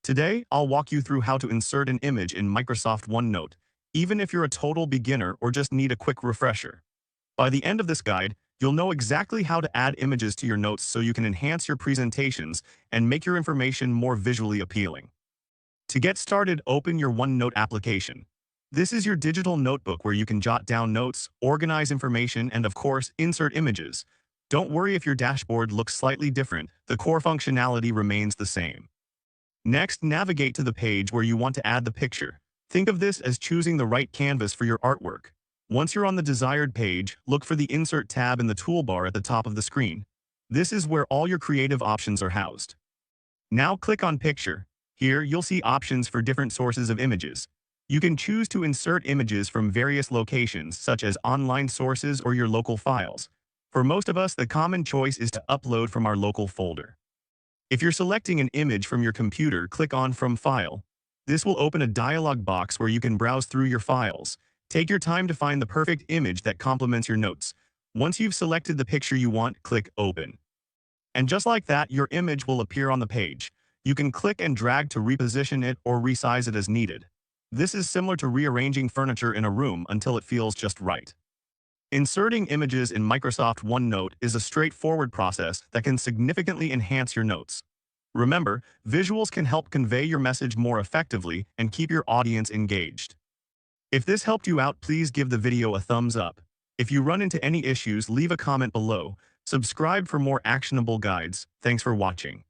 Today, I'll walk you through how to insert an image in Microsoft OneNote, even if you're a total beginner or just need a quick refresher. By the end of this guide, you'll know exactly how to add images to your notes so you can enhance your presentations and make your information more visually appealing. To get started, open your OneNote application. This is your digital notebook where you can jot down notes, organize information, and of course, insert images. Don't worry if your dashboard looks slightly different, the core functionality remains the same. Next, navigate to the page where you want to add the picture. Think of this as choosing the right canvas for your artwork. Once you're on the desired page, look for the Insert tab in the toolbar at the top of the screen. This is where all your creative options are housed. Now click on Picture. Here, you'll see options for different sources of images. You can choose to insert images from various locations, such as online sources or your local files. For most of us, the common choice is to upload from our local folder. If you're selecting an image from your computer, click on From File. This will open a dialog box where you can browse through your files. Take your time to find the perfect image that complements your notes. Once you've selected the picture you want, click Open. And just like that, your image will appear on the page. You can click and drag to reposition it or resize it as needed. This is similar to rearranging furniture in a room until it feels just right. Inserting images in Microsoft OneNote is a straightforward process that can significantly enhance your notes. Remember, visuals can help convey your message more effectively and keep your audience engaged. If this helped you out, please give the video a thumbs up. If you run into any issues, leave a comment below. Subscribe for more actionable guides. Thanks for watching.